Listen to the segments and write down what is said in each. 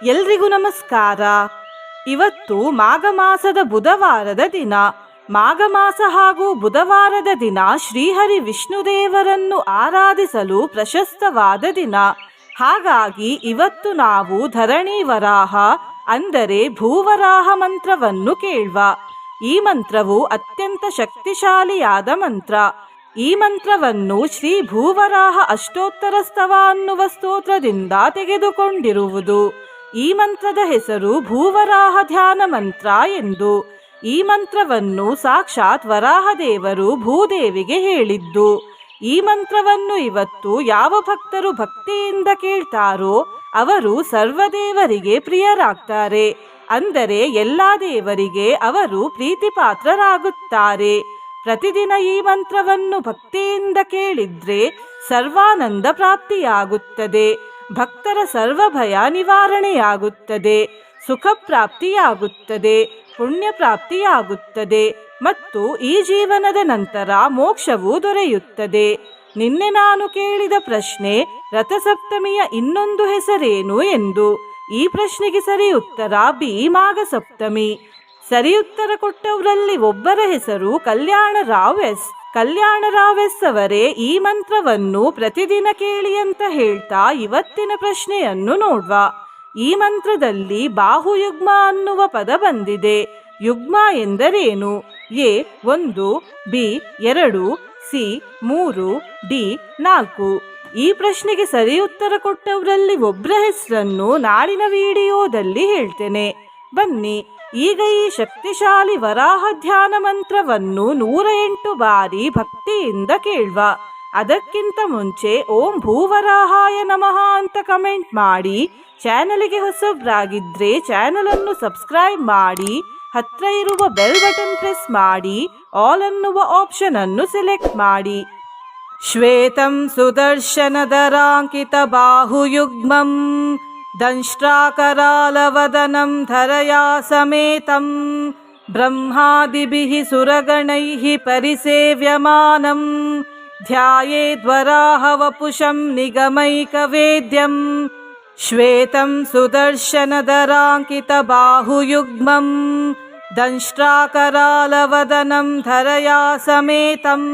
ಎಲ್ರಿಗೂ ನಮಸ್ಕಾರ. ಇವತ್ತು ಮಾಘ ಮಾಸದ ಬುಧವಾರದ ದಿನ. ಮಾಘ ಮಾಸ ಹಾಗೂ ಬುಧವಾರದ ದಿನ ಶ್ರೀಹರಿ ವಿಷ್ಣುದೇವರನ್ನು ಆರಾಧಿಸಲು ಪ್ರಶಸ್ತವಾದ ದಿನ. ಹಾಗಾಗಿ ಇವತ್ತು ನಾವು ಧರಣಿ ವರಾಹ ಅಂದರೆ ಭೂವರಾಹ ಮಂತ್ರವನ್ನು ಕೇಳುವ. ಈ ಮಂತ್ರವು ಅತ್ಯಂತ ಶಕ್ತಿಶಾಲಿಯಾದ ಮಂತ್ರ. ಈ ಮಂತ್ರವನ್ನು ಶ್ರೀ ಭೂವರಾಹ ಅಷ್ಟೋತ್ತರ ಸ್ತವ ಅನ್ನುವ ಸ್ತೋತ್ರದಿಂದ ತೆಗೆದುಕೊಂಡಿರುವುದು. ಈ ಮಂತ್ರದ ಹೆಸರು ಭೂವರಾಹ ಧ್ಯಾನ ಮಂತ್ರ ಎಂದು. ಈ ಮಂತ್ರವನ್ನು ಸಾಕ್ಷಾತ್ ವರಾಹದೇವರು ಭೂದೇವಿಗೆ ಹೇಳಿದ್ದು. ಈ ಮಂತ್ರವನ್ನು ಇವತ್ತು ಯಾವ ಭಕ್ತರು ಭಕ್ತಿಯಿಂದ ಕೇಳ್ತಾರೋ ಅವರು ಸರ್ವದೇವರಿಗೆ ಪ್ರಿಯರಾಗ್ತಾರೆ. ಅಂದರೆ ಎಲ್ಲ ದೇವರಿಗೆ ಅವರು ಪ್ರೀತಿಪಾತ್ರರಾಗುತ್ತಾರೆ. ಪ್ರತಿದಿನ ಈ ಮಂತ್ರವನ್ನು ಭಕ್ತಿಯಿಂದ ಕೇಳಿದ್ರೆ ಸರ್ವಾನಂದ ಪ್ರಾಪ್ತಿಯಾಗುತ್ತದೆ. ಭಕ್ತರ ಸರ್ವ ಭಯ ನಿವಾರಣೆಯಾಗುತ್ತದೆ. ಸುಖ ಪ್ರಾಪ್ತಿಯಾಗುತ್ತದೆ. ಪುಣ್ಯ ಪ್ರಾಪ್ತಿಯಾಗುತ್ತದೆ ಮತ್ತು ಈ ಜೀವನದ ನಂತರ ಮೋಕ್ಷವೂ ದೊರೆಯುತ್ತದೆ. ನಿನ್ನೆ ನಾನು ಕೇಳಿದ ಪ್ರಶ್ನೆ, ರಥಸಪ್ತಮಿಯ ಇನ್ನೊಂದು ಹೆಸರೇನು ಎಂದು. ಈ ಪ್ರಶ್ನೆಗೆ ಸರಿ ಉತ್ತರ ಬಿ, ಮಾಘ ಸಪ್ತಮಿ. ಸರಿ ಉತ್ತರ ಕೊಟ್ಟವರಲ್ಲಿ ಒಬ್ಬರ ಹೆಸರು ಕಲ್ಯಾಣರಾವ್ ಎಸ್. ಕಲ್ಯಾಣರಾವ್ ಎಸ್ ಅವರೇ ಈ ಮಂತ್ರವನ್ನು ಪ್ರತಿದಿನ ಕೇಳಿ ಅಂತ ಹೇಳ್ತಾ ಇವತ್ತಿನ ಪ್ರಶ್ನೆಯನ್ನು ನೋಡುವ. ಈ ಮಂತ್ರದಲ್ಲಿ ಬಾಹುಯುಗ್ಮ ಅನ್ನುವ ಪದ ಬಂದಿದೆ. ಯುಗ್ಮ ಎಂದರೇನು? A 1, B 2, C 3, D 4. ಈ ಪ್ರಶ್ನೆಗೆ ಸರಿ ಉತ್ತರ ಕೊಟ್ಟವರಲ್ಲಿ ಒಬ್ಬರ ಹೆಸರನ್ನು ನಾಳಿನ ವಿಡಿಯೋದಲ್ಲಿ ಹೇಳ್ತೇನೆ. ಬನ್ನಿ ಈಗ ಈ ಶಕ್ತಿಶಾಲಿ ವರಾಹ ಧ್ಯಾನ ಮಂತ್ರವನ್ನು 108 ಬಾರಿ ಭಕ್ತಿಯಿಂದ ಕೇಳುವ. ಅದಕ್ಕಿಂತ ಮುಂಚೆ ಓಂ ಭೂವರಾಹಾಯ ನಮಃ ಅಂತ ಕಮೆಂಟ್ ಮಾಡಿ. ಚಾನಲ್ಗೆ ಹೊಸಬ್ರಾಗಿದ್ರೆ ಚಾನಲ್ ಅನ್ನು ಸಬ್ಸ್ಕ್ರೈಬ್ ಮಾಡಿ. ಹತ್ರ ಇರುವ ಬೆಲ್ ಬಟನ್ ಪ್ರೆಸ್ ಮಾಡಿ. ಆಲ್ ಅನ್ನುವ ಆಪ್ಷನ್ ಅನ್ನು ಸೆಲೆಕ್ಟ್ ಮಾಡಿ. ಶ್ವೇತಂ ಸುದರ್ಶನಧರಾಂಕಿತ ಬಾಹುಯುಗ್ಮಂ ದಂಷ್ಟ್ರಾಕರಾಲವದನಂ ಧರಯಾ ಸಮೇತಂ ಬ್ರಹ್ಮಾದಿಭಿಃ ಸುರಗಣೈಃ ಪರಿಸೇವ್ಯಮಾನಂ ಧ್ಯಾಯೇದ್ವರಾಹ ವಪುಷಂ ನಿಗಮೈಕವೇದ್ಯಂ. ಶ್ವೇತಂ ಸುದರ್ಶನಧರಾಂಕಿತ ಬಾಹುಯುಗ್ಮಂ ದಂಷ್ಟ್ರಾಕರಾಲವದನಂ ಧರಯಾ ಸಮೇತಂ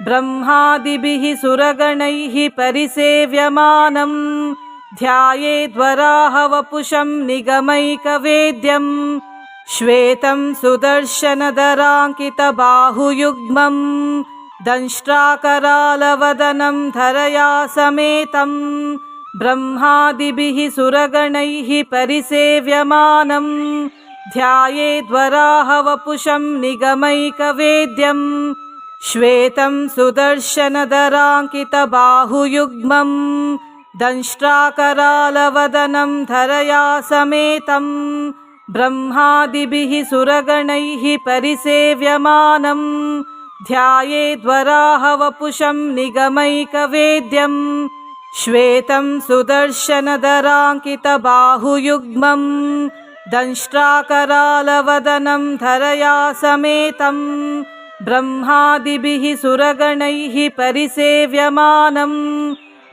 ಬ್ರಹ್ಮಾದಿಭಿಃ ಸುರಗಣೈಃ ಪರಿಸೇವ್ಯಮಾನಂ ಧ್ಯಾಯೇದ್ವರಾಹ ವಪುಷಂ ನಿಗಮೈಕವೇದ್ಯಂ. ಶ್ವೇತಂ ಸುದರ್ಶನಧರಾಂಕಿತ ಬಾಹುಯುಗ್ಮಂ ದಂಷ್ಟ್ರಾಕರಾಲವದನಂ ಧರಯಾ ಸಮೇತಂ ಬ್ರಹ್ಮಾದಿಭಿಃ ಸುರಗಣೈಃ ಪರಿಸೇವ್ಯಮಾನಂ ಧ್ಯಾಯೇದ್ವರಾಹ ವಪುಷಂ ನಿಗಮೈಕವೇದ್ಯಂ. ಶ್ವೇತಂ ಸುದರ್ಶನಧರಾಂಕಿತ ಬಾಹುಯುಗ್ಮಂ ದಂಷ್ಟ್ರಾಕರಾಲವದನಂ ಧರಯಾ ಸಮೇತಂ ಬ್ರಹ್ಮಾದಿಭಿಃ ಸುರಗಣೈಃ ಪರಿಸೇವ್ಯಮಾನಂ ಧ್ಯಾಯೇದ್ವರಾಹ ವಪುಷಂ ನಿಗಮೈಕವೇದ್ಯಂ. ಶ್ವೇತಂ ಸುದರ್ಶನಧರಾಂಕಿತ ಬಾಹುಯುಗ್ಮಂ ದಂಷ್ಟ್ರಾಕರಾಲವದನಂ ಧರಯಾ ಸಮೇತಂ ಬ್ರಹ್ಮಾದಿಭಿಃ ಸುರಗಣೈಃ ಪರಿಸೇವ್ಯಮಾನಂ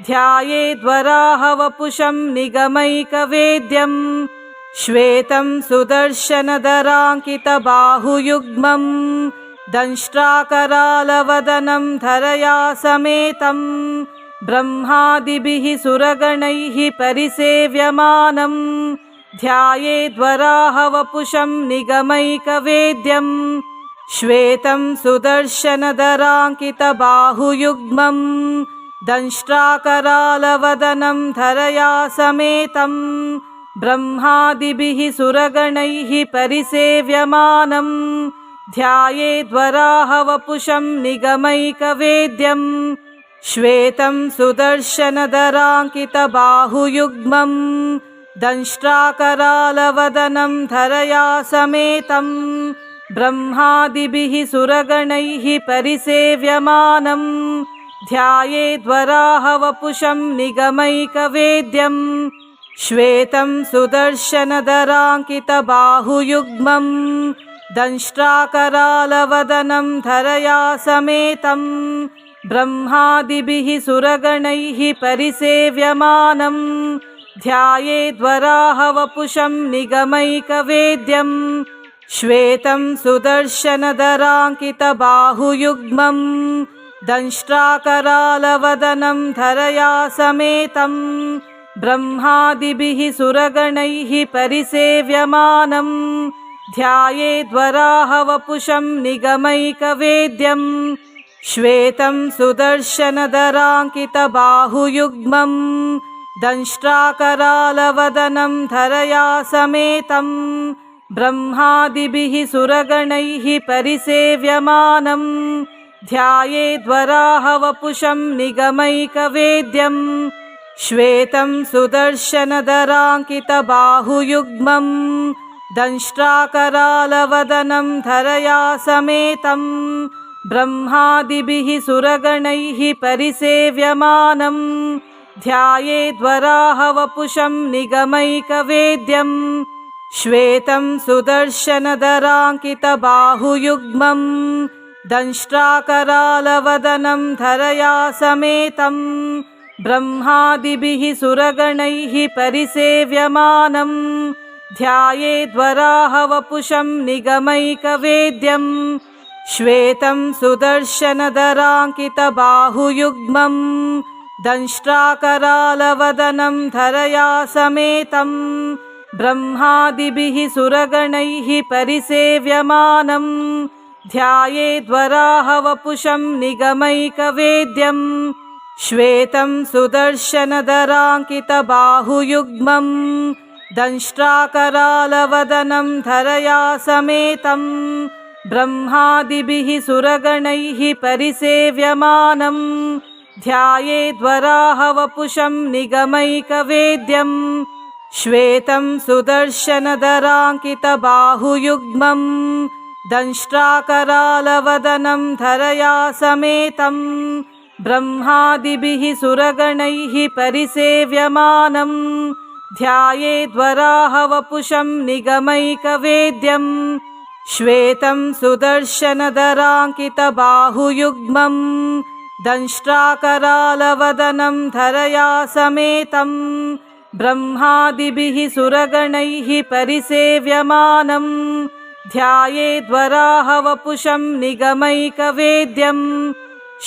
ಧ್ಯಾಯೇದ್ವರಾಹ ವಪುಷಂ ನಿಗಮೈಕವೇದ್ಯಂ. ಶ್ವೇತಂ ಸುದರ್ಶನಧರಾಂಕಿತ ಬಾಹುಯುಗ್ಮಂ ದಂಷ್ಟ್ರಾಕರಾಲವದನಂ ಧರಯಾ ಸಮೇತಂ ಬ್ರಹ್ಮಾದಿಭಿಃ ಸುರಗಣೈಃ ಪರಿಸೇವ್ಯಮಾನಂ ಧ್ಯಾಯೇದ್ವರಾಹ ವಪುಷಂ ನಿಗಮೈಕವೇದ್ಯಂ. ಶ್ವೇತಂ ಸುದರ್ಶನಧರಾಂಕಿತ ಬಾಹುಯುಗ್ಮಂ ದಂಷ್ಟ್ರಾಕರಾಲವದನಂ ಧರಯಾ ಸಮೇತಂ ಬ್ರಹ್ಮಾದಿಭಿಃ ಸುರಗಣೈಃ ಪರಿಸೇವ್ಯಮಾನಂ ಧ್ಯಾಯೇದ್ವರಾಹ ವಪುಷಂ ನಿಗಮೈಕವೇದ್ಯಂ. ಶ್ವೇತಂ ಸುದರ್ಶನಧರಾಂಕಿತ ಬಾಹುಯುಗ್ಮಂ ದಂಷ್ಟ್ರಾಕರಾಲವದನಂ ಧರಯಾ ಸಮೇತಂ ಬ್ರಹ್ಮಾದಿಭಿಃ ಸುರಗಣೈಃ ಪರಿಸೇವ್ಯಮಾನಂ ಧ್ಯಾಯೇದ್ವರಾಹ ವಪುಷಂ ನಿಗಮೈಕವೇದ್ಯಂ. ಶ್ವೇತಂ ಸುದರ್ಶನಧರಾಂಕಿತ ಬಾಹುಯುಗ್ಮಂ ದಂಷ್ಟ್ರಾಕರಾಲವದನಂ ಧರಯಾ ಸಮೇತಂ ಬ್ರಹ್ಮಾದಿಭಿಃ ಸುರಗಣೈಃ ಪರಿಸೇವ್ಯಮಾನಂ ध्यायेद्वराहवपुषं निगमैकवेद्यं श्वेतं सुदर्शनधराङ्कितबाहुयुग्मं दंष्ट्राकरालवदनं धरया समेतं ब्रह्मादिभिः सुरगणैः परिसेव्यमानं ध्यायेद्वराहवपुषं निगमैकवेद्यं श्वेतं सुदर्शनधराङ्कितबाहुयुग्मं दंष्ट्राकरालवदनं धरया समेतं ब्रह्मादिभिः सुरगणैः परिसेव्यमानं ध्यायेद्वराहवपुषं निगमैकवेद्यं श्वेतं सुदर्शनधराङ्कितबाहुयुग्मं दंष्ट्राकरालवदनं धरया समेतं ब्रह्मादिभिः सुरगणैः परिसेव्यमानं ध्यायेद्वराहवपुषं निगमैकवेद्यं श्वेतं सुदर्शनधराङ्कितबाहुयुग्मं दंष्ट्राकरालवदनं धरया समेतं ब्रह्मादिभिः सुरगणैः परिसेव्यमानं ध्यायेद्वराहवपुषं निगमैकवेद्यं श्वेतं सुदर्शनधराङ्कितबाहुयुग्मं दंष्ट्राकरालवदनं धरया समेतं ब्रह्मादिभिः सुरगणैः परिसेव्यमानं ध्यायेद्वराहवपुषं निगमैकवेद्यं श्वेतं सुदर्शनधराङ्कितबाहुयुग्मं दंष्ट्राकरालवदनं धरया समेतं ब्रह्मादिभिः सुरगणैः परिसेव्यमानं ध्यायेद्वराहवपुषं निगमैकवेद्यं श्वेतं सुदर्शनधराङ्कितबाहुयुग्मं दंष्ट्राकरालवदनं धरया समेतं ब्रह्मादिभिः सुरगणैः परिसेव्यमानं ध्यायेद्वराहवपुषं निगमैकवेद्यं श्वेतं सुदर्शनधराङ्कितबाहुयुग्मं दंष्ट्राकरालवदनं धरया समेतं ब्रह्मादिभिः सुरगणैः परिसेव्यमानं ध्यायेद्वराहवपुषं निगमैकवेद्यं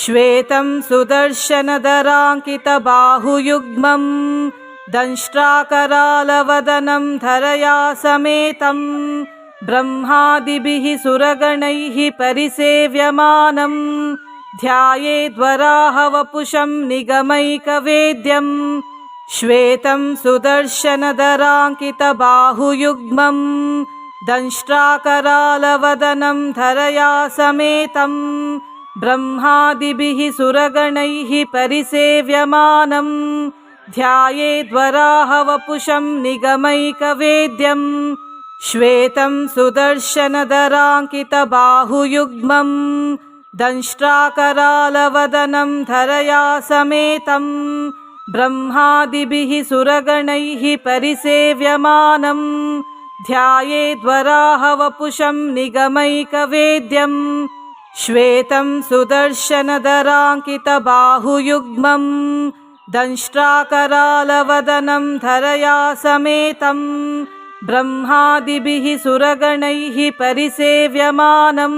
श्वेतं सुदर्शनधराङ्कितबाहुयुग्मं दंष्ट्राकरालवदनं धरया समेतं ब्रह्मादिभिः सुरगणैः परिसेव्यमानं ध्यायेद्वराहवपुषं निगमैकवेद्यं श्वेतं सुदर्शनधराङ्कितबाहुयुग्मं दंष्ट्राकरालवदनं धरया समेतं ब्रह्मादिभिः सुरगणैः परिसेव्यमानं ध्यायेद्वराहवपुषं निगमैकवेद्यं श्वेतं सुदर्शनधराङ्कितबाहुयुग्मं दंष्ट्राकरालवदनं धरया समेतं ब्रह्मादिभिः सुरगणैः परिसेव्यमानं ध्यायेद्वराहवपुषं निगमैकवेद्यं श्वेतं सुदर्शनधराङ्कितबाहुयुग्मं दंष्ट्राकरालवदनं धरया समेतं ब्रह्मादिभिः सुरगणैः परिसेव्यमानं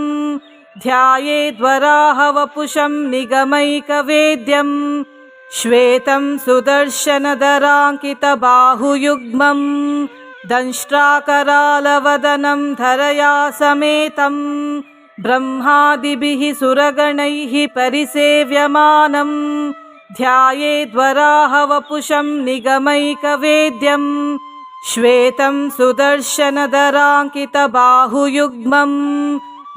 ध्यायेद्वराहवपुषं निगमैकवेद्यं श्वेतं सुदर्शनधराङ्कितबाहुयुग्मं दंष्ट्राकरालवदनं धरया समेतं ब्रह्मादिभिः सुरगणैः परिसेव्यमानं ध्यायेद्वराहवपुषं निगमैकवेद्यं श्वेतं सुदर्शनधराङ्कितबाहुयुग्मं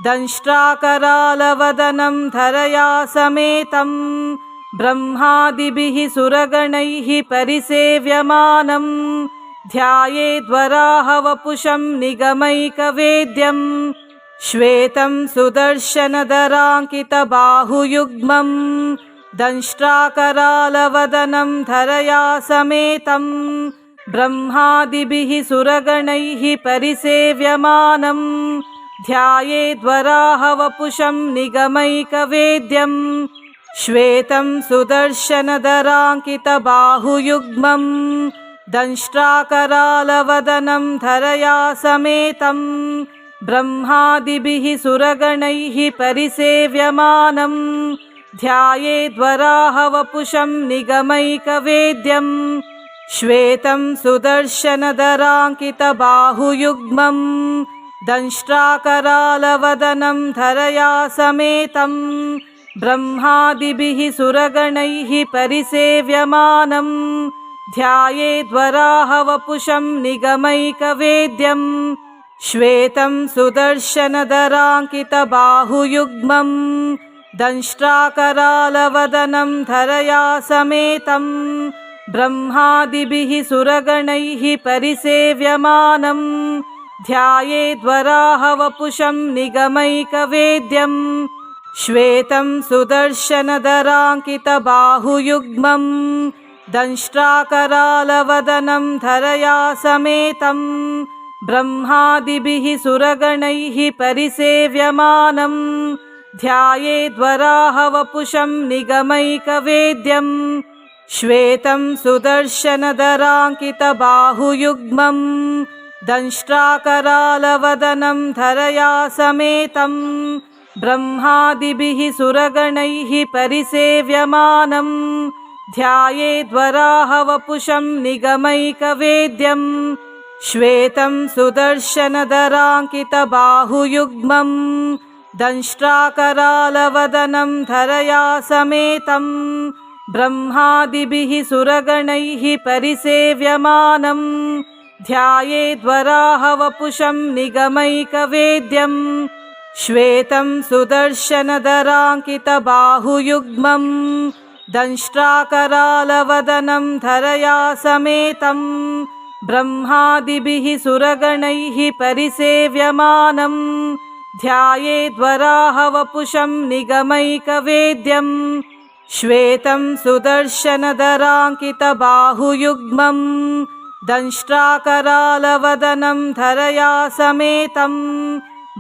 दंष्ट्राकरालवदनं धरया समेतं ब्रह्मादिभिः सुरगणैः परिसेव्यमानं ध्यायेद्वराहवपुषं निगमैकवेद्यं श्वेतं सुदर्शनधराङ्कितबाहुयुग्मं दंष्ट्राकरालवदनं धरया समेतं ब्रह्मादिभिः सुरगणैः परिसेव्यमानं ध्यायेद्वराहवपुषं निगमैकवेद्यं श्वेतं सुदर्शनधराङ्कितबाहुयुग्मं दंष्ट्राकरालवदनं धरया समेतं ब्रह्मादिभिः सुरगणैः परिसेव्यमानं ध्यायेद्वराहवपुषं निगमैकवेद्यं श्वेतं सुदर्शनधराङ्कितबाहुयुग्मं दंष्ट्राकरालवदनं धरया समेतं ब्रह्मादिभिः सुरगणैः परिसेव्यमानं ध्यायेद्वराहवपुषं निगमैकवेद्यं श्वेतं सुदर्शनधराङ्कितबाहुयुग्मं दंष्ट्राकरालवदनं धरया समेतं ब्रह्मादिभिः सुरगणैः परिसेव्यमानं ध्यायेद्वराहवपुषं निगमैकवेद्यं श्वेतं सुदर्शनधराङ्कितबाहुयुग्मं दंष्ट्राकरालवदनं धरया समेतं ब्रह्मादिभिः सुरगणैः परिसेव्यमानं ध्यायेद्वराहवपुषं निगमैकवेद्यं श्वेतं सुदर्शनधराङ्कितबाहुयुग्मं दंष्ट्राकरालवदनं धरया समेतं ब्रह्मादिभिः सुरगणैः परिसेव्यमानं ध्यायेद्वराहवपुषं निगमैकवेद्यं श्वेतं सुदर्शनधराङ्कितबाहुयुग्मं दंष्ट्राकरालवदनं धरया समेतं ब्रह्मादिभिः सुरगणैः परिसेव्यमानं ध्यायेद्वराहवपुषं निगमैकवेद्यं श्वेतं सुदर्शनधराङ्कितबाहुयुग्मं दंष्ट्राकरालवदनं धरया समेतं ब्रह्मादिभिः सुरगणैः परिसेव्यमानं ध्यायेद्वराहवपुषं निगमैकवेद्यं श्वेतं सुदर्शनधराङ्कितबाहुयुग्मं दंष्ट्राकरालवदनं धरया समेतं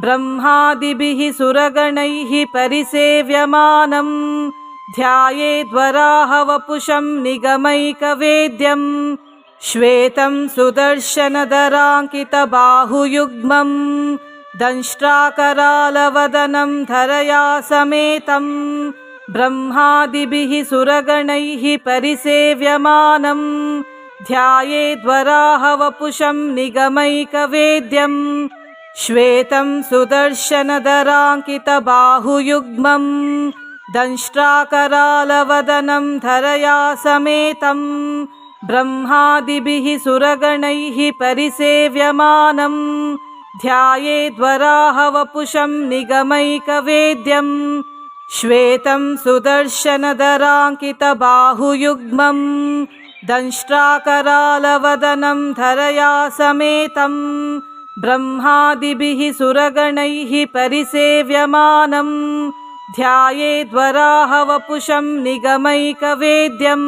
ब्रह्मादिभिः सुरगणैः परिसेव्यमानं ध्यायेद्वराहवपुषं निगमैकवेद्यं श्वेतं सुदर्शनधराङ्कितबाहुयुग्मं दंष्ट्राकरालवदनं धरया समेतं ब्रह्मादिभिः सुरगणैः परिसेव्यमानं ध्यायेद्वराहवपुषं निगमैकवेद्यं श्वेतं सुदर्शनधराङ्कितबाहुयुग्मं दंष्ट्राकरालवदनं धरया समेतं ब्रह्मादिभिः सुरगणैः परिसेव्यमानं ध्यायेद्वराहवपुषं निगमैकवेद्यं श्वेतं सुदर्शनधराङ्कितबाहुयुग्मं दंष्ट्राकरालवदनं धरया समेतं ब्रह्मादिभिः सुरगणैः परिसेव्यमानं ध्यायेद्वराहवपुषं निगमैकवेद्यं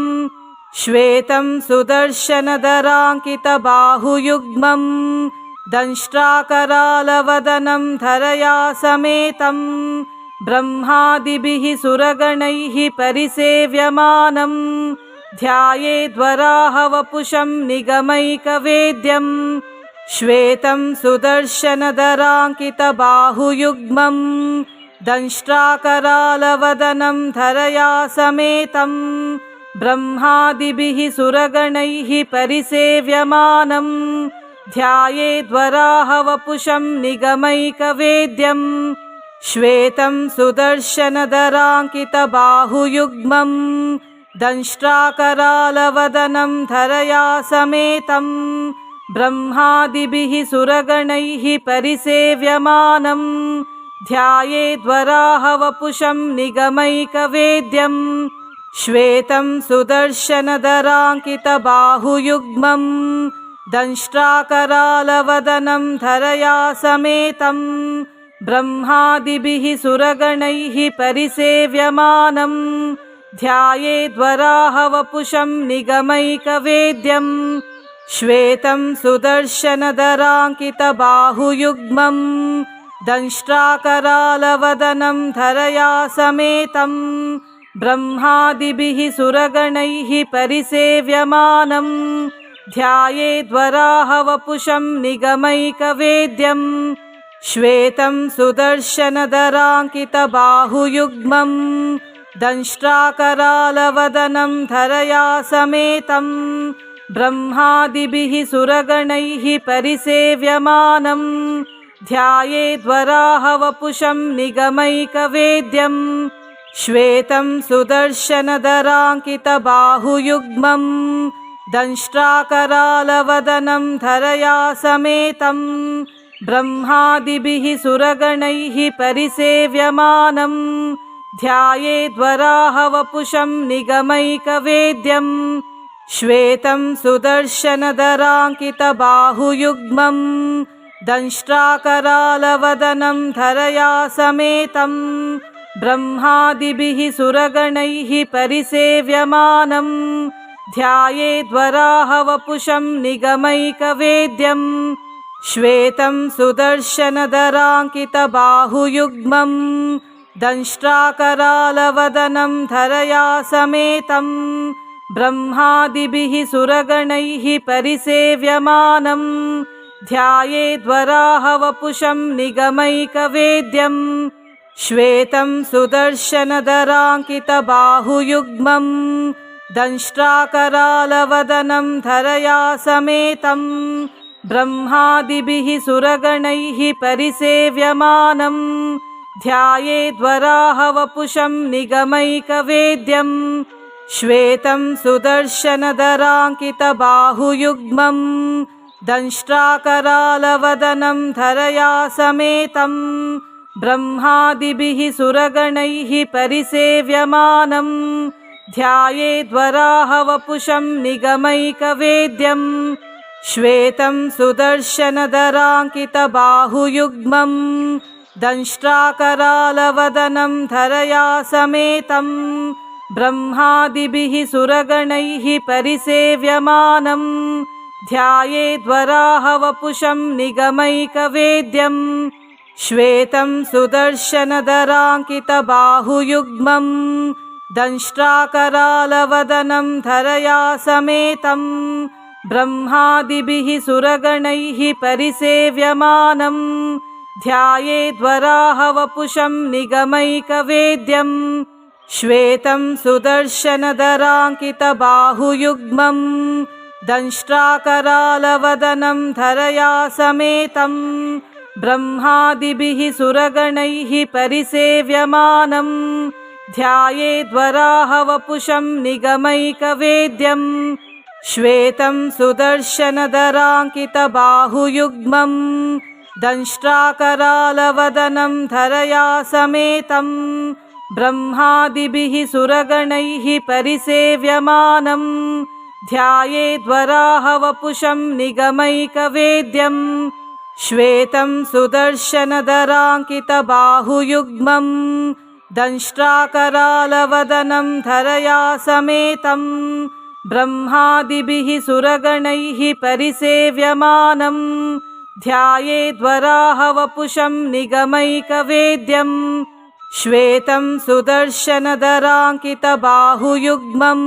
श्वेतं सुदर्शनधराङ्कितबाहुयुग्मं दंष्ट्राकरालवदनं धरया समेतं ब्रह्मादिभिः सुरगणैः परिसेव्यमानं ध्यायेद्वराहवपुषं निगमैकवेद्यं श्वेतं सुदर्शनधराङ्कितबाहुयुग्मं दंष्ट्राकरालवदनं धरया समेतं ब्रह्मादिभिः सुरगणैः परिसेव्यमानं ध्यायेद्वराहवपुषं निगमैकवेद्यं श्वेतं सुदर्शनधराङ्कितबाहुयुग्मं दंष्ट्राकरालवदनं धरया समेतं ब्रह्मादिभिः सुरगणैः परिसेव्यमानं ध्यायेद्वराहवपुषं निगमैकवेद्यं श्वेतं सुदर्शनधराङ्कितबाहुयुग्मं दंष्ट्राकरालवदनं धरया समेतं ब्रह्मादिभिः सुरगणैः परिसेव्यमानं ध्यायेद्वराहवपुषं निगमैकवेद्यं श्वेतं सुदर्शनधराङ्कितबाहुयुग्मं दंष्ट्राकरालवदनं धरया समेतं ब्रह्मादिभिः सुरगणैः परिसेव्यमानं ध्यायेद्वराहवपुषं निगमैकवेद्यं श्वेतं सुदर्शनधराङ्कितबाहुयुग्मं दंष्ट्राकरालवदनं धरया समेतं ब्रह्मादिभिः सुरगणैः परिसेव्यमानं ध्यायेद्वराहवपुषं निगमैकवेद्यं श्वेतं सुदर्शनधराङ्कितबाहुयुग्मं दंष्ट्राकरालवदनं धरया समेतं ब्रह्मादिभिः सुरगणैः परिसेव्यमानं ध्यायेद्वराहवपुषं निगमैकवेद्यं श्वेतं सुदर्शनधराङ्कितबाहुयुग्मं दंष्ट्राकरालवदनं धरया समेतं ब्रह्मादिभिः सुरगणैः परिसेव्यमानं ध्यायेद्वराहवपुषं निगमैकवेद्यं श्वेतं सुदर्शनधराङ्कितबाहुयुग्मं दंष्ट्राकरालवदनं धरया समेतं ब्रह्मादिभिः सुरगणैः परिसेव्यमानं ध्यायेद्वराहवपुषं निगमैकवेद्यं श्वेतं सुदर्शनधराङ्कितबाहुयुग्मं दंष्ट्राकरालवदनं धरया समेतं ब्रह्मादिभिः सुरगणैः परिसेव्यमानं ध्यायेद्वराहवपुषं निगमैकवेद्यं श्वेतं सुदर्शनधराङ्कितबाहुयुग्मं दंष्ट्राकरालवदनं धरया समेतं ब्रह्मादिभिः सुरगणैः परिसेव्यमानं ध्यायेद्वराहवपुषं निगमैकवेद्यं श्वेतं सुदर्शनधराङ्कितबाहुयुग्मं दंष्ट्राकरालवदनं धरया समेतं ब्रह्मादिभिः सुरगणैः परिसेव्यमानं ध्यायेद्वराहवपुषं निगमैकवेद्यं श्वेतं सुदर्शनधराङ्कितबाहुयुग्मं दंष्ट्राकरालवदनं धरया समेतं ब्रह्मादिभिः सुरगणैः परिसेव्यमानं ध्यायेद्वराहवपुषं निगमैकवेद्यं श्वेतं सुदर्शनधराङ्कितबाहुयुग्मं दंष्ट्राकरालवदनं धरया समेतं ब्रह्मादिभिः सुरगणैः परिसेव्यमानं ध्यायेद्वराहवपुषं निगमैकवेद्यं श्वेतं सुदर्शनधराङ्कितबाहुयुग्मं दंष्ट्राकरालवदनं धरया समेतं ब्रह्मादिभिः सुरगणैः परिसेव्यमानं ध्यायेद्वराहवपुषं निगमैकवेद्यं श्वेतं सुदर्शनधराङ्कितबाहुयुग्मं दंष्ट्राकरालवदनं धरया समेतं ब्रह्मादिभिः सुरगणैः परिसेव्यमानं ध्यायेद्वराहवपुषं निगमैकवेद्यं श्वेतं सुदर्शनधराङ्कितबाहुयुग्मं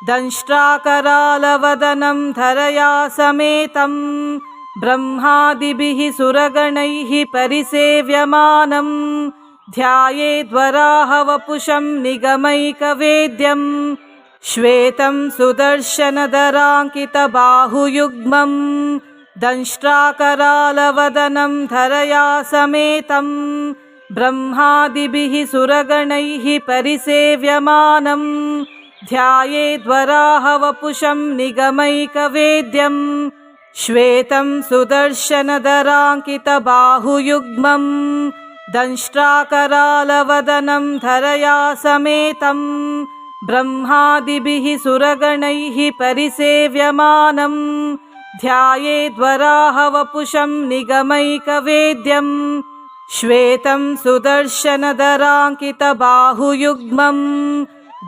दंष्ट्राकरालवदनं धरया समेतं ब्रह्मादिभिः सुरगणैः परिसेव्यमानं ध्यायेद्वराहवपुषं निगमैकवेद्यं श्वेतं सुदर्शनधराङ्कितबाहुयुग्मं दंष्ट्राकरालवदनं धरया समेतं ब्रह्मादिभिः सुरगणैः परिसेव्यमानं ध्यायेद्वराहवपुषं निगमैकवेद्यं श्वेतं सुदर्शनधराङ्कितबाहुयुग्मं दंष्ट्राकरालवदनं धरया समेतं ब्रह्मादिभिः सुरगणैः परिसेव्यमानं ध्यायेद्वराहवपुषं निगमैकवेद्यं श्वेतं सुदर्शनधराङ्कितबाहुयुग्मं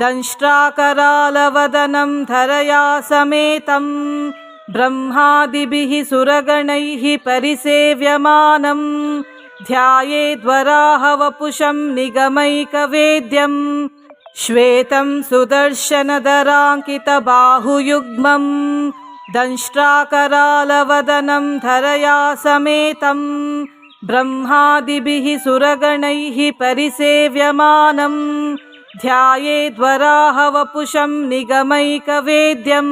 दंष्ट्राकरालवदनं धरया समेतं ब्रह्मादिभिः सुरगणैः परिसेव्यमानं ध्यायेद्वराहवपुषं निगमैकवेद्यं श्वेतं सुदर्शनधराङ्कितबाहुयुग्मं दंष्ट्राकरालवदनं धरया समेतं ब्रह्मादिभिः सुरगणैः परिसेव्यमानं ध्यायेद्वराहवपुषं निगमैकवेद्यं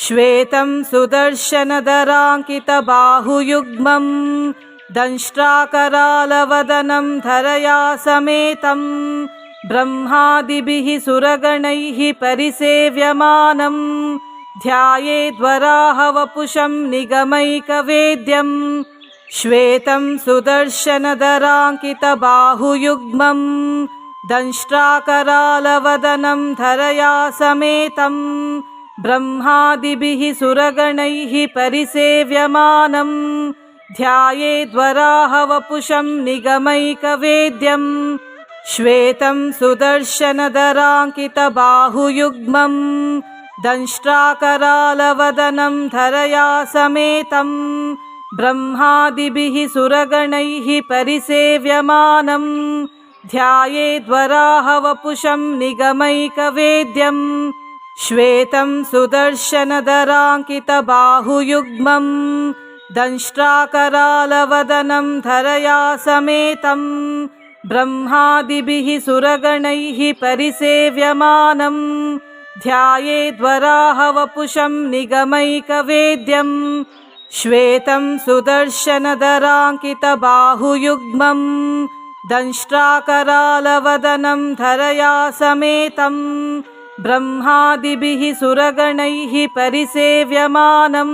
श्वेतं सुदर्शनधराङ्कितबाहुयुग्मं दंष्ट्राकरालवदनं धरया समेतं ब्रह्मादिभिः सुरगणैः परिसेव्यमानं ध्यायेद्वराहवपुषं निगमैकवेद्यं श्वेतं सुदर्शनधराङ्कितबाहुयुग्मं दंष्ट्राकरालवदनं धरया समेतं ब्रह्मादिभिः सुरगणैः परिसेव्यमानं ध्यायेद्वराहवपुषं निगमैकवेद्यं श्वेतं सुदर्शनधराङ्कितबाहुयुग्मं दंष्ट्राकरालवदनं धरया समेतं ब्रह्मादिभिः सुरगणैः परिसेव्यमानं ध्यायेद्वराहवपुषं निगमैकवेद्यं श्वेतं सुदर्शनधराङ्कितबाहुयुग्मं दंष्ट्राकरालवदनं धरया समेतं ब्रह्मादिभिः सुरगणैः परिसेव्यमानं ध्यायेद्वराहवपुषं निगमैकवेद्यं श्वेतं सुदर्शनधराङ्कितबाहुयुग्मं दंष्ट्राकरालवदनं धरया समेतं ब्रह्मादिभिः सुरगणैः परिसेव्यमानं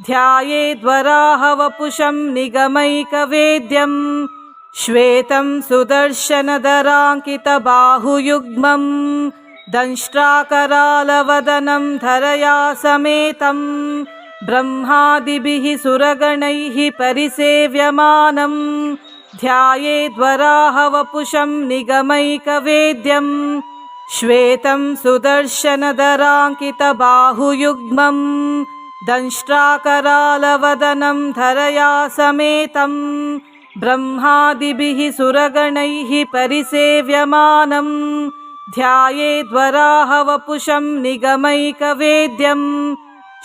ध्यायेद्वराहवपुषं निगमैकवेद्यं श्वेतं सुदर्शनधराङ्कितबाहुयुग्मं दंष्ट्राकरालवदनं धरया समेतं ब्रह्मादिभिः सुरगणैः परिसेव्यमानं ध्यायेद्वराहवपुषं निगमैकवेद्यं श्वेतं सुदर्शनधराङ्कितबाहुयुग्मं दंष्ट्राकरालवदनं धरया समेतं ब्रह्मादिभिः सुरगणैः परिसेव्यमानं ध्यायेद्वराहवपुषं निगमैकवेद्यं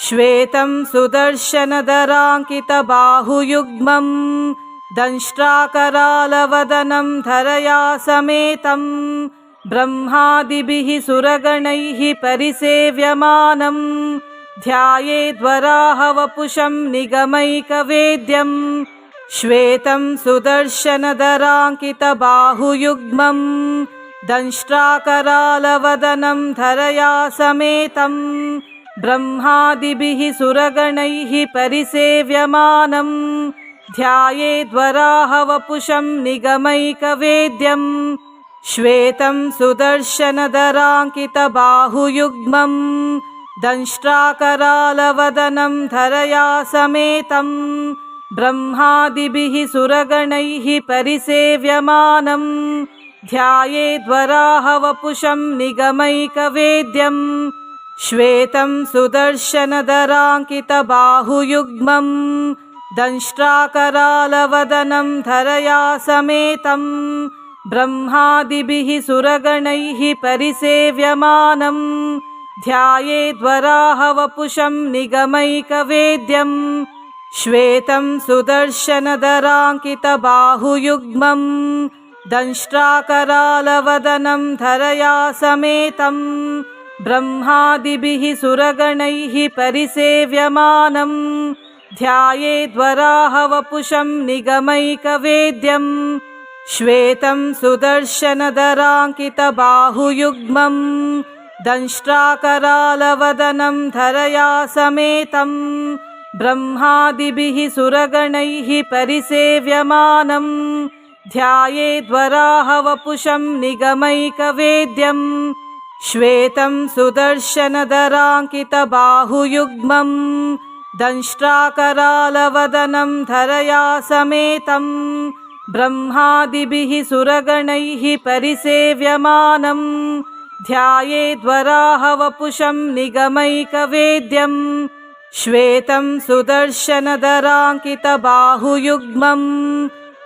श्वेतं सुदर्शनधराङ्कितबाहुयुग्मं दंष्ट्राकरालवदनं धरया समेतं ब्रह्मादिभिः सुरगणैः परिसेव्यमानं ध्यायेद्वराहवपुषं निगमैकवेद्यं श्वेतं सुदर्शनधराङ्कितबाहुयुग्मं दंष्ट्राकरालवदनं धरया समेतं ब्रह्मादिभिः सुरगणैः परिसेव्यमानं ध्यायेद्वराहवपुषं निगमैकवेद्यं श्वेतं सुदर्शनधराङ्कितबाहुयुग्मं दंष्ट्राकरालवदनं धरया समेतं ब्रह्मादिभिः सुरगणैः परिसेव्यमानं ध्यायेद्वराहवपुषं निगमैकवेद्यं श्वेतं सुदर्शनधराङ्कितबाहुयुग्मं दंष्ट्राकरालवदनं धरया समेतं ब्रह्मादिभिः सुरगणैः परिसेव्यमानं ध्यायेद्वराहवपुषं निगमैकवेद्यं श्वेतं सुदर्शनधराङ्कितबाहुयुग्मं दंष्ट्राकरालवदनं धरया समेतं ब्रह्मादिभिः सुरगणैः परिसेव्यमानं ध्यायेद्वराहवपुषं निगमैकवेद्यं श्वेतं सुदर्शनधराङ्कितबाहुयुग्मं दंष्ट्राकरालवदनं धरया समेतं ब्रह्मादिभिः सुरगणैः परिसेव्यमानं ध्यायेद्वराहवपुषं निगमैकवेद्यं श्वेतं सुदर्शनधराङ्कितबाहुयुग्मं दंष्ट्राकरालवदनं धरया समेतं ब्रह्मादिभिः सुरगणैः परिसेव्यमानं ध्यायेद्वराहवपुषं निगमैकवेद्यं श्वेतं सुदर्शनधराङ्कितबाहुयुग्मं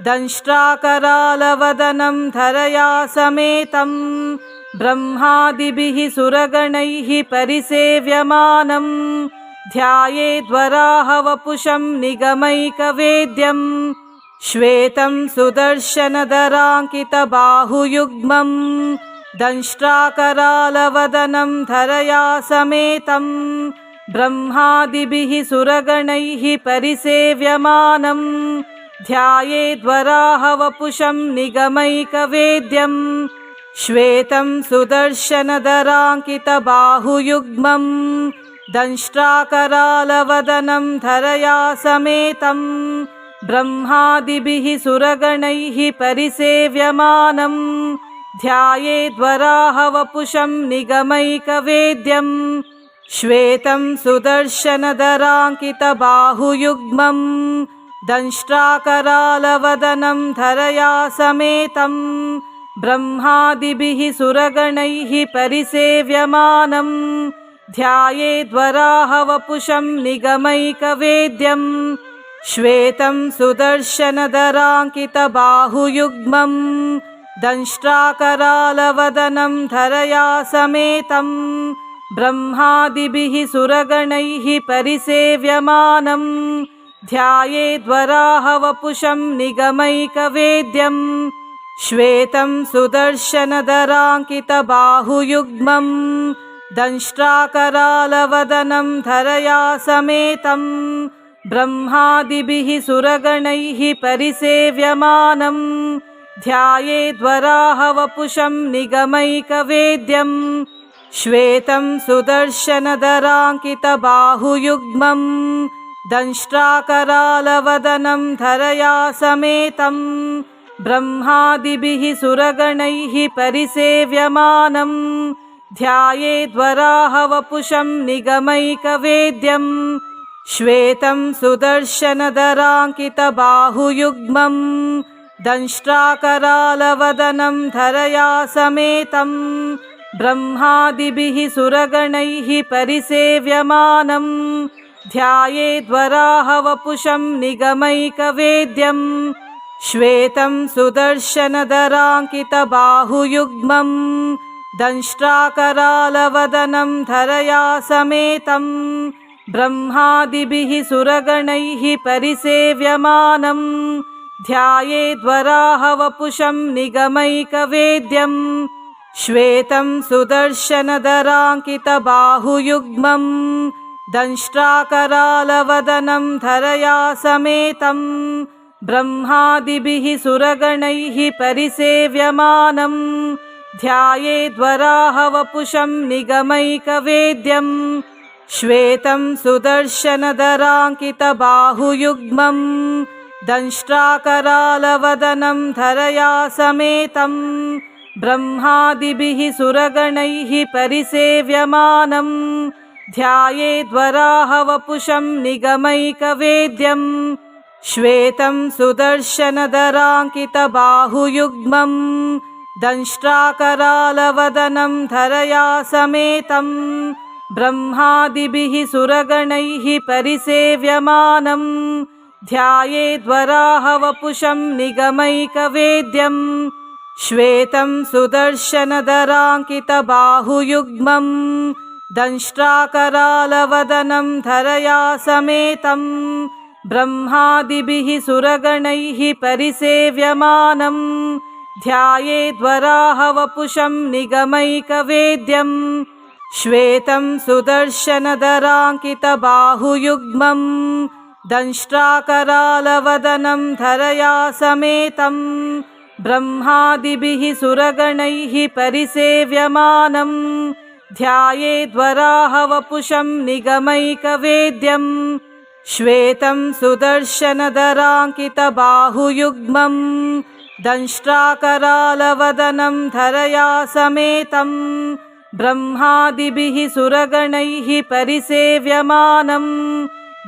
दंष्ट्राकरालवदनं धरया समेतं ब्रह्मादिभिः सुरगणैः परिसेव्यमानं ध्यायेद्वराहवपुषं निगमैकवेद्यं श्वेतं सुदर्शनधराङ्कितबाहुयुग्मं दंष्ट्राकरालवदनं धरया समेतं ब्रह्मादिभिः सुरगणैः परिसेव्यमानं ध्यायेद्वराहवपुषं निगमैकवेद्यं श्वेतं सुदर्शनधराङ्कितबाहुयुग्मं दंष्ट्राकरालवदनं धरया समेतं ब्रह्मादिभिः सुरगणैः परिसेव्यमानं ध्यायेद्वराहवपुषं निगमैकवेद्यं श्वेतं सुदर्शनधराङ्कितबाहुयुग्मं दंष्ट्राकरालवदनं धरया समेतं ब्रह्मादिभिः सुरगणैः परिसेव्यमानं ध्यायेद्वराहवपुषं निगमैकवेद्यं श्वेतं सुदर्शनधराङ्कितबाहुयुग्मं दंष्ट्राकरालवदनं धरया समेतं ब्रह्मादिभिः सुरगणैः परिसेव्यमानं ध्यायेद्वराहवपुषं निगमैकवेद्यं श्वेतं सुदर्शनधराङ्कितबाहुयुग्मं दंष्ट्राकरालवदनं धरया समेतं ब्रह्मादिभिः सुरगणैः परिसेव्यमानं ध्यायेद्वराहवपुषं निगमैकवेद्यं श्वेतं सुदर्शनधराङ्कितबाहुयुग्मं दंष्ट्राकरालवदनं धरया समेतं ब्रह्मादिभिः सुरगणैः परिसेव्यमानं ध्यायेद्वराहवपुषं निगमैकवेद्यं श्वेतं सुदर्शनधराङ्कितबाहुयुग्मं दंष्ट्राकरालवदनं धरया समेतं ब्रह्मादिभिः सुरगणैः परिसेव्यमानं ध्यायेद्वराहवपुषं निगमैकवेद्यं श्वेतं सुदर्शनधराङ्कितबाहुयुग्मं दंष्ट्राकरालवदनं धरया समेतं ब्रह्मादिभिः सुरगणैः परिसेव्यमानं ध्यायेद्वराहवपुषं निगमैकवेद्यं श्वेतं सुदर्शनधराङ्कितबाहुयुग्मं दंष्ट्राकरालवदनं धरया समेतं ब्रह्मादिभिः सुरगणैः परिसेव्यमानं ध्यायेद्वराहवपुषं निगमैकवेद्यं श्वेतं सुदर्शनधराङ्कितबाहुयुग्मं दंष्ट्राकरालवदनं धरया समेतं ब्रह्मादिभिः सुरगणैः परिसेव्यमानं ध्यायेद्वराहवपुषं निगमैकवेद्यं श्वेतं सुदर्शनधराङ्कितबाहुयुग्मं दंष्ट्राकरालवदनं धरया समेतं ब्रह्मादिभिः सुरगणैः परिसेव्यमानं ध्यायेद्वराहवपुषं निगमैकवेद्यं श्वेतं सुदर्शनधराङ्कितबाहुयुग्मं दंष्ट्राकरालवदनं धरया समेतं ब्रह्मादिभिः सुरगणैः परिसेव्यमानं ध्यायेद्वराहवपुषं निगमैकवेद्यं श्वेतं सुदर्शनधराङ्कितबाहुयुग्मं दंष्ट्राकरालवदनं धरया समेतं ब्रह्मादिभिः सुरगणैः परिसेव्यमानं ध्यायेद्वराहवपुषं निगमैकवेद्यं श्वेतं सुदर्शनधराङ्कितबाहुयुग्मं दंष्ट्राकरालवदनं धरया समेतं ब्रह्मादिभिः सुरगणैः परिसेव्यमानं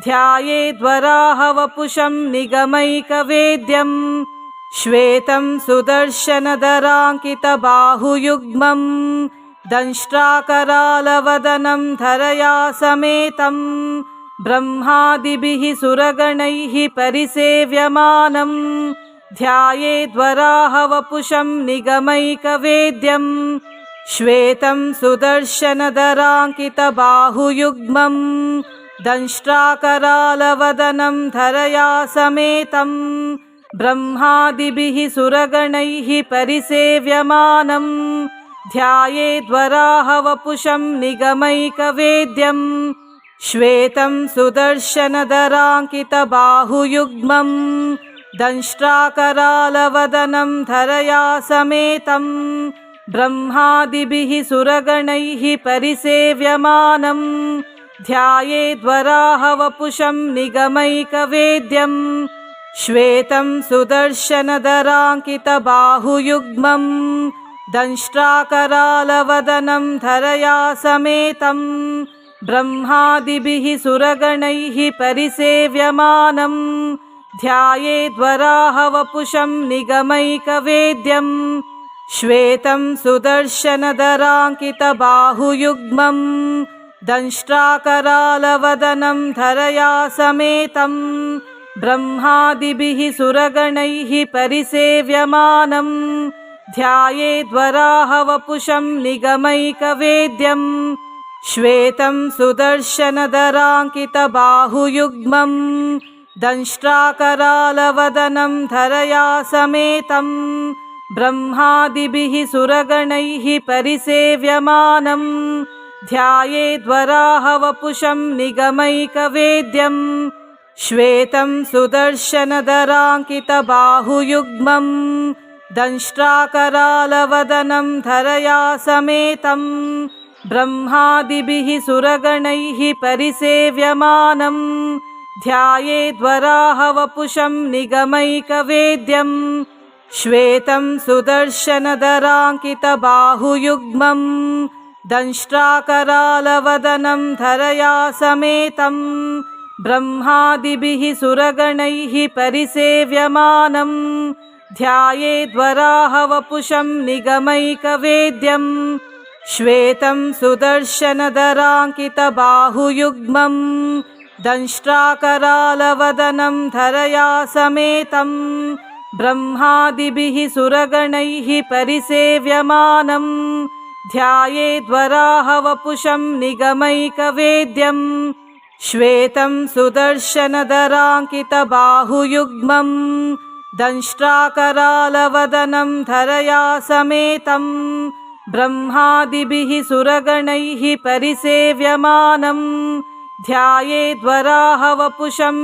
ध्यायेद्वराहवपुषं निगमैकवेद्यं श्वेतं सुदर्शनधराङ्कितबाहुयुग्मं दंष्ट्राकरालवदनं धरया समेतं ब्रह्मादिभिः सुरगणैः परिसेव्यमानं ध्यायेद्वराहवपुषं निगमैकवेद्यं श्वेतं सुदर्शनधराङ्कितबाहुयुग्मं दंष्ट्राकरालवदनं धरया समेतं ब्रह्मादिभिः सुरगणैः परिसेव्यमानं ध्यायेद्वराहवपुषं निगमैकवेद्यं श्वेतं सुदर्शनधराङ्कितबाहुयुग्मं दंष्ट्राकरालवदनं धरया समेतं ब्रह्मादिभिः सुरगणैः परिसेव्यमानं ध्यायेद्वराहवपुषं निगमैकवेद्यं श्वेतं सुदर्शनधराङ्कितबाहुयुग्मं दंष्ट्राकरालवदनं धरया समेतं ब्रह्मादिभिः सुरगणैः परिसेव्यमानं ध्यायेद्वराहवपुषं निगमैकवेद्यं श्वेतं सुदर्शनधराङ्कितबाहुयुग्मं दंष्ट्राकरालवदनं धरया समेतं ब्रह्मादिभिः सुरगणैः परिसेव्यमानं ध्यायेद्वराहवपुषं निगमैकवेद्यं श्वेतं सुदर्शनधराङ्कितबाहुयुग्मं दंष्ट्राकरालवदनं धरया समेतं ब्रह्मादिभिः सुरगणैः परिसेव्यमानं ध्यायेद्वराहवपुषं निगमैकवेद्यं श्वेतं सुदर्शनधराङ्कितबाहुयुग्मं दंष्ट्राकरालवदनं धरया समेतं ब्रह्मादिभिः सुरगणैः परिसेव्यमानं ध्यायेद्वराहवपुषं निगमैकवेद्यं श्वेतं सुदर्शनधराङ्कितबाहुयुग्मं दंष्ट्राकरालवदनं धरया समेतं ब्रह्मादिभिः सुरगणैः परिसेव्यमानं ध्यायेद्वराहवपुषं निगमैकवेद्यं श्वेतं सुदर्शनधराङ्कितबाहुयुग्मं दंष्ट्राकरालवदनं धरया समेतं ब्रह्मादिभिः सुरगणैः परिसेव्यमानं ध्यायेद्वराहवपुषं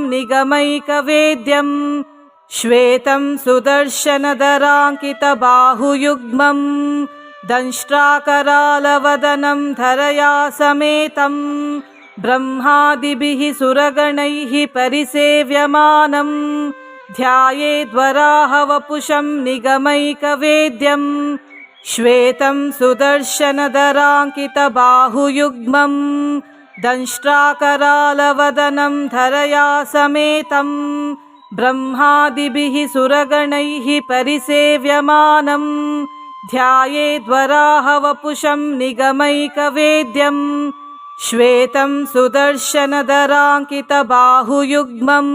निगमैकवेद्यं श्वेतं सुदर्शनधराङ्कितबाहुयुग्मं दंष्ट्राकरालवदनं धरया समेतं ब्रह्मादिभिः सुरगणैः परिसेव्यमानं ध्यायेद्वराहवपुषं निगमैकवेद्यं श्वेतं सुदर्शनधराङ्कितबाहुयुग्मं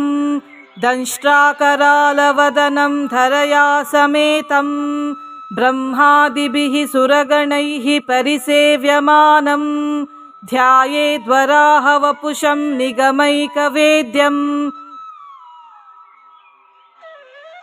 दंष्ट्राकरालवदनं धरया समेतं ब्रह्मादिभिः सुरगणैः